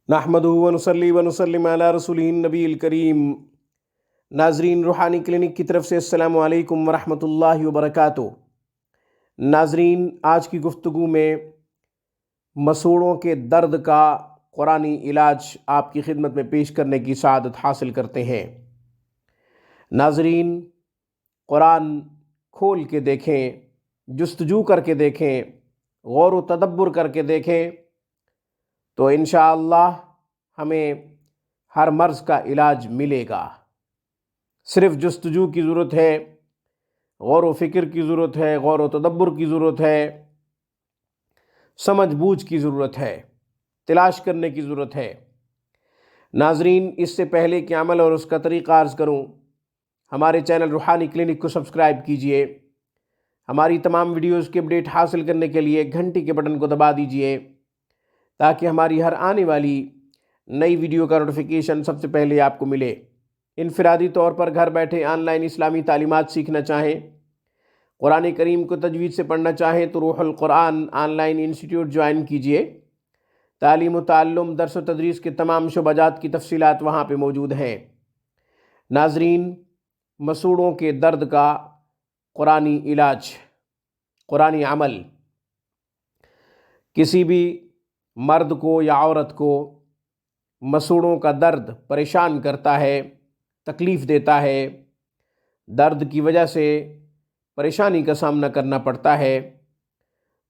نحمدہ ونصلی ونسلم علی رسولہ النبی الکریم۔ ناظرین، روحانی کلینک کی طرف سے السلام علیکم ورحمۃ اللہ وبرکاتہ۔ ناظرین، آج کی گفتگو میں مسوڑوں کے درد کا قرآنی علاج آپ کی خدمت میں پیش کرنے کی سعادت حاصل کرتے ہیں۔ ناظرین، قرآن کھول کے دیکھیں، جستجو کر کے دیکھیں، غور و تدبر کر کے دیکھیں تو انشاءاللہ ہمیں ہر مرض کا علاج ملے گا۔ صرف جستجو کی ضرورت ہے، غور و فکر کی ضرورت ہے، غور و تدبر کی ضرورت ہے، سمجھ بوجھ کی ضرورت ہے، تلاش کرنے کی ضرورت ہے۔ ناظرین، اس سے پہلے کہ عمل اور اس کا طریقہ عرض کروں، ہمارے چینل روحانی کلینک کو سبسکرائب کیجئے۔ ہماری تمام ویڈیوز کی اپڈیٹ حاصل کرنے کے لیے گھنٹی کے بٹن کو دبا دیجئے تاکہ ہماری ہر آنے والی نئی ویڈیو کا نوٹیفیکیشن سب سے پہلے آپ کو ملے۔ انفرادی طور پر گھر بیٹھے آن لائن اسلامی تعلیمات سیکھنا چاہیں، قرآن کریم کو تجوید سے پڑھنا چاہیں تو روح القرآن آن لائن انسٹیٹیوٹ جوائن کیجئے۔ تعلیم و تعلم، درس و تدریس کے تمام شعبہ جات کی تفصیلات وہاں پہ موجود ہیں۔ ناظرین، مسوڑوں کے درد کا قرآنی علاج، قرآنی عمل۔ کسی بھی مرد کو یا عورت کو مسوڑوں کا درد پریشان کرتا ہے، تکلیف دیتا ہے، درد کی وجہ سے پریشانی کا سامنا کرنا پڑتا ہے،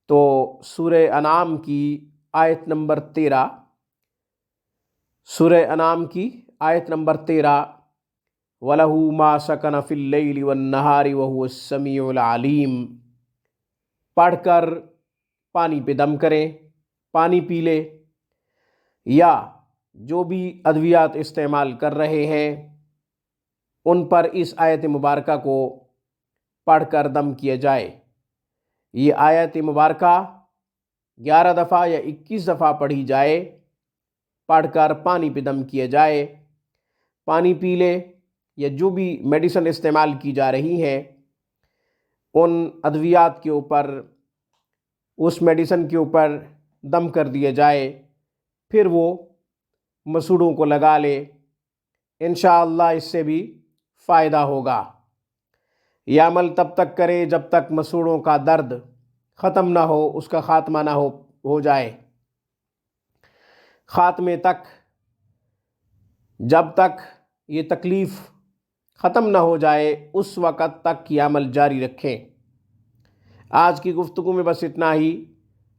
تو سورہ انعام کی آیت نمبر 13، سورہ انعام کی آیت نمبر 13، وَلَهُ مَا سَكَنَ فِي اللَّيْلِ وَالنَّهَارِ وَهُوَ السَّمِيعُ الْعَلِيمُ پڑھ کر پانی پہ دم کریں، پانی پی لے، یا جو بھی ادویات استعمال کر رہے ہیں ان پر اس آیت مبارکہ کو پڑھ کر دم کیا جائے۔ یہ آیت مبارکہ 11 دفعہ یا 21 دفعہ پڑھی جائے، پڑھ کر پانی پہ دم کیا جائے، پانی پی لے، یا جو بھی میڈیسن استعمال کی جا رہی ہیں ان ادویات کے اوپر، اس میڈیسن کے اوپر دم کر دیا جائے، پھر وہ مسوڑوں کو لگا لے، انشاءاللہ اس سے بھی فائدہ ہوگا۔ یہ عمل تب تک کرے جب تک مسوڑوں کا درد ختم نہ ہو، اس کا خاتمہ نہ ہو جائے۔ خاتمے تک، جب تک یہ تکلیف ختم نہ ہو جائے اس وقت تک یہ عمل جاری رکھیں۔ آج کی گفتگو میں بس اتنا ہی۔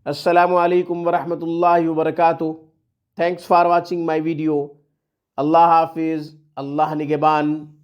السلام علیکم ورحمۃ اللہ وبرکاتہ۔ Thanks for watching my video. اللہ حافظ، اللہ نگہبان۔